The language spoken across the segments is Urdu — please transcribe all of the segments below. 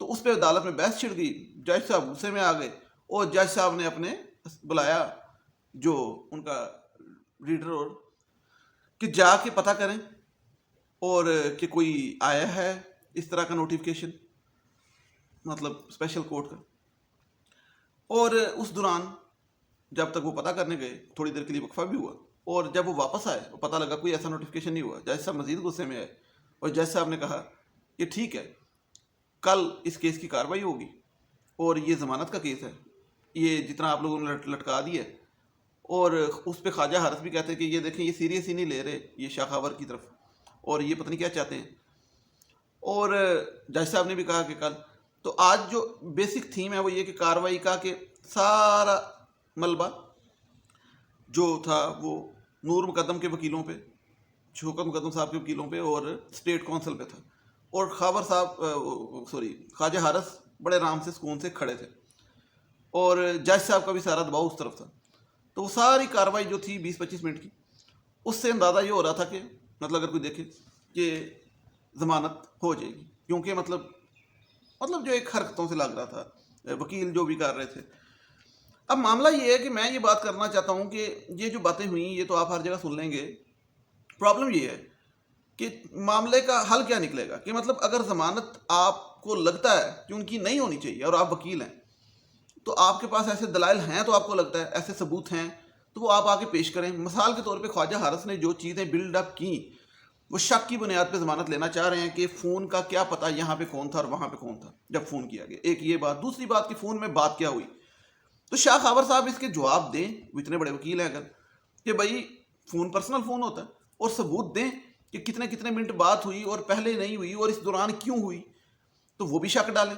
تو اس پہ عدالت میں بحث چھڑ گئی. جج صاحب غصے میں آ گئے اور جج صاحب نے اپنے بلایا جو ان کا ریڈر اور کہ جا کے پتہ کریں اور کہ کوئی آیا ہے اس طرح کا نوٹیفیکیشن مطلب اسپیشل کورٹ کا. اور اس دوران جب تک وہ پتہ کرنے گئے تھوڑی دیر کے لیے وقفہ بھی ہوا اور جب وہ واپس آئے وہ پتہ لگا کوئی ایسا نوٹیفیکیشن نہیں ہوا. جج صاحب مزید غصے میں آئے اور جج صاحب نے کہا کہ ٹھیک ہے کل اس کیس کی کارروائی ہوگی اور یہ ضمانت کا کیس ہے, یہ جتنا آپ لوگوں نے لٹکا دیا ہے. اور اس پہ خواجہ حارث بھی کہتے ہیں کہ یہ دیکھیں یہ سیریس ہی نہیں لے رہے یہ شاخاور کی طرف اور یہ پتہ نہیں کیا چاہتے ہیں. اور جج صاحب نے بھی کہا کہ کل تو آج جو بیسک تھیم ہے وہ یہ کہ کارروائی کا کہ سارا ملبہ جو تھا وہ نور مقدم کے وکیلوں پہ, شوکت مقدم صاحب کے وکیلوں پہ اور اسٹیٹ کونسل پہ تھا. اور خاور صاحب خواجہ حارث بڑے آرام سے سکون سے کھڑے تھے اور جج صاحب کا بھی سارا دباؤ اس طرف تھا. تو وہ ساری کارروائی جو تھی 20-25 منٹ کی اس سے اندازہ یہ ہو رہا تھا کہ مطلب اگر کوئی دیکھے کہ ضمانت ہو جائے گی, کیونکہ مطلب جو ایک حرکتوں سے لگ رہا تھا, وکیل جو بھی کر رہے تھے. اب معاملہ یہ ہے کہ میں یہ بات کرنا چاہتا ہوں کہ یہ جو باتیں ہوئیں یہ تو آپ ہر جگہ سن لیں گے. پرابلم یہ ہے کہ معاملے کا حل کیا نکلے گا کہ مطلب اگر ضمانت آپ کو لگتا ہے کہ ان کی نہیں ہونی چاہیے اور آپ وکیل ہیں تو آپ کے پاس ایسے دلائل ہیں, تو آپ کو لگتا ہے ایسے ثبوت ہیں تو وہ آپ آ کے پیش کریں. مثال کے طور پہ خواجہ حارث نے جو چیزیں بلڈ اپ کی وہ شک کی بنیاد پہ ضمانت لینا چاہ رہے ہیں کہ فون کا کیا پتہ یہاں پہ کون تھا اور وہاں پہ کون تھا جب فون کیا گیا. ایک یہ بات. دوسری بات کہ فون میں بات کیا ہوئی, تو شاہ خاور صاحب اس کے جواب دیں, وہ اتنے بڑے وکیل ہیں اگر, کہ بھائی فون پرسنل فون ہوتا ہے اور ثبوت دیں کہ کتنے کتنے منٹ بات ہوئی اور پہلے نہیں ہوئی اور اس دوران کیوں ہوئی, تو وہ بھی شک ڈالیں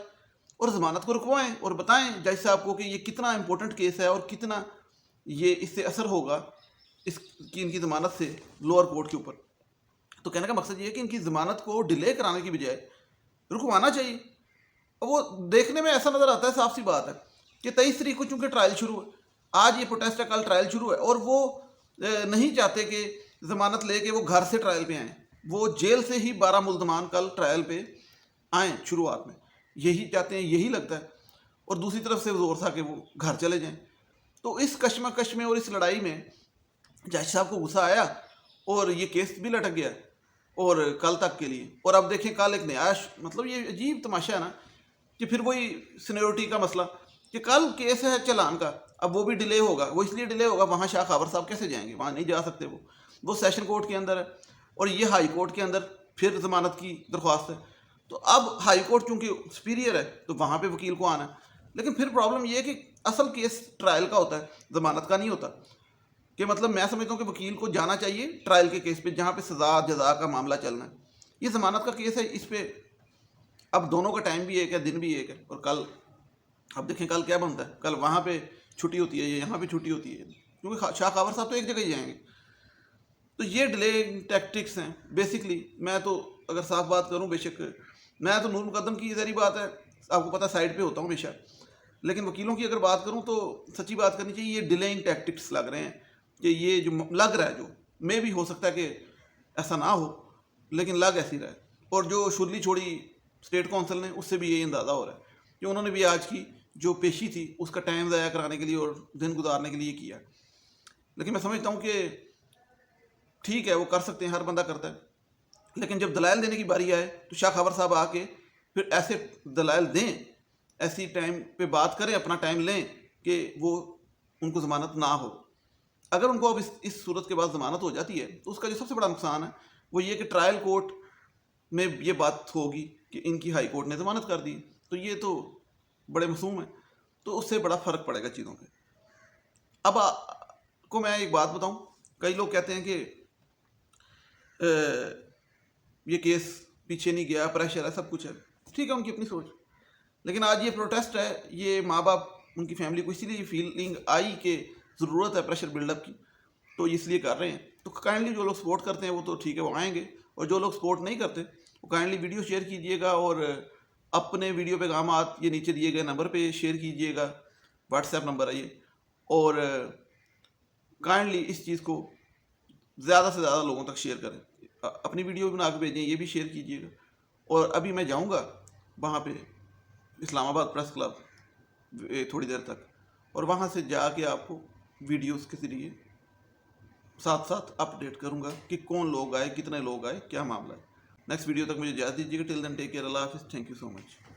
اور ضمانت کو رکوائیں اور بتائیں جج صاحب کو کہ یہ کتنا امپورٹنٹ کیس ہے اور کتنا یہ اس سے اثر ہوگا اس کی ان کی ضمانت سے لوور کورٹ کے اوپر. تو کہنے کا مقصد یہ ہے کہ ان کی ضمانت کو ڈیلے کرانے کی بجائے رکوانا چاہیے. اور وہ دیکھنے میں ایسا نظر آتا ہے, صاف سی بات ہے کہ 23 تاریخ کو چونکہ ٹرائل شروع ہے, آج یہ پروٹیسٹ ہے, کل ٹرائل شروع ہے, اور وہ نہیں چاہتے کہ ضمانت لے کے وہ گھر سے ٹرائل پہ آئیں. وہ جیل سے ہی 12 ملزمان کل ٹرائل پہ آئیں شروعات میں, یہی چاہتے ہیں, یہی لگتا ہے. اور دوسری طرف سے زور تھا کہ وہ گھر چلے جائیں. تو اس کشمکش میں اور اس لڑائی میں جج صاحب کو غصہ آیا اور یہ کیس بھی لٹک گیا اور کل تک کے لیے. اور اب دیکھیں کل ایک نیا مطلب یہ عجیب تماشا ہے نا کہ پھر وہی سینیورٹی کا مسئلہ کہ کل کیس ہے چلان کا, اب وہ بھی ڈیلے ہوگا. وہ اس لیے ڈیلے ہوگا, وہاں شاہ خاور صاحب کیسے جائیں گے, وہاں نہیں جا سکتے, وہ سیشن کورٹ کے اندر ہے اور یہ ہائی کورٹ کے اندر پھر ضمانت کی درخواست ہے. تو اب ہائی کورٹ چونکہ سپیریئر ہے تو وہاں پہ وکیل کو آنا ہے. لیکن پھر پرابلم یہ ہے کہ اصل کیس ٹرائل کا ہوتا ہے, ضمانت کا نہیں ہوتا. کہ مطلب میں سمجھتا ہوں کہ وکیل کو جانا چاہیے ٹرائل کے کیس پہ جہاں پہ سزا جزا کا معاملہ چلنا ہے. یہ ضمانت کا کیس ہے, اس پہ اب دونوں کا ٹائم بھی ایک ہے, دن بھی ایک ہے. اور کل اب دیکھیں کل کیا بنتا ہے, کل وہاں پہ چھٹی ہوتی ہے, یہاں پہ چھٹی ہوتی ہے, کیونکہ شاہ خاور صاحب تو ایک جگہ ہی جائیں گے. تو یہ ڈیلے ٹیکٹکس ہیں بیسکلی. میں تو اگر صاف بات کروں, بے شک میں تو نور مقدم کی ظاہری بات ہے آپ کو پتہ سائڈ پہ ہوتا ہوں ہمیشہ, لیکن وکیلوں کی اگر بات کروں تو سچی بات کرنی چاہیے. یہ ڈیلینگ ٹیکٹکس لگ رہے ہیں کہ یہ جو لگ رہا ہے, جو میں بھی ہو سکتا ہے کہ ایسا نہ ہو لیکن لگ ایسی رہا ہے. اور جو شرلی چھوڑی اسٹیٹ کونسل نے, اس سے بھی یہی اندازہ ہو رہا ہے کہ انہوں نے بھی آج کی جو پیشی تھی اس کا ٹائم ضائع کرانے کے لیے اور دن گزارنے کے لیے کیا. لیکن میں سمجھتا ہوں کہ ٹھیک ہے وہ کر سکتے ہیں, ہر بندہ کرتا ہے, لیکن جب دلائل دینے کی باری آئے تو شاہ خاور صاحب آ کے پھر ایسے دلائل دیں, ایسی ٹائم پہ بات کریں, اپنا ٹائم لیں کہ وہ ان کو ضمانت نہ ہو. اگر ان کو اب اس صورت کے بعد ضمانت ہو جاتی ہے تو اس کا جو سب سے بڑا نقصان ہے وہ یہ کہ ٹرائل کورٹ میں یہ بات ہوگی کہ ان کی ہائی کورٹ نے ضمانت کر دی, تو یہ تو بڑے معصوم ہیں, تو اس سے بڑا فرق پڑے گا چیزوں پہ. اب کو میں ایک بات بتاؤں, کئی لوگ کہتے ہیں کہ یہ کیس پیچھے نہیں گیا, پریشر ہے, سب کچھ ہے, ٹھیک ہے ان کی اپنی سوچ. لیکن آج یہ پروٹیسٹ ہے, یہ ماں باپ ان کی فیملی کو اسی لیے فیلنگ آئی کہ ضرورت ہے پریشر بلڈ اپ کی, تو اس لیے کر رہے ہیں. تو کائنڈلی جو لوگ سپورٹ کرتے ہیں وہ تو ٹھیک ہے وہ آئیں گے, اور جو لوگ سپورٹ نہیں کرتے وہ کائنڈلی ویڈیو شیئر کیجیے گا اور اپنے ویڈیو پیغامات یہ نیچے دیے گئے نمبر پہ شیئر کیجیے گا, واٹس ایپ نمبر ہے یہ, اور کائنڈلی اس چیز کو زیادہ سے زیادہ لوگوں تک شیئر کریں. اپنی ویڈیو بنا کے بھیجیں, یہ بھی شیئر کیجیے گا. اور ابھی میں جاؤں گا وہاں پہ اسلام آباد پریس کلب تھوڑی دیر تک، اور وہاں سے جا کے آپ کو ویڈیوز کے ذریعے ساتھ ساتھ اپڈیٹ کروں گا کہ کون لوگ آئے، کتنے لوگ آئے، کیا معاملہ ہے۔ نیکسٹ ویڈیو تک مجھے اجازت دیجیے گا، ٹل دین ٹیک کیئر، اللہ حافظ، تھینک یو سو مچ۔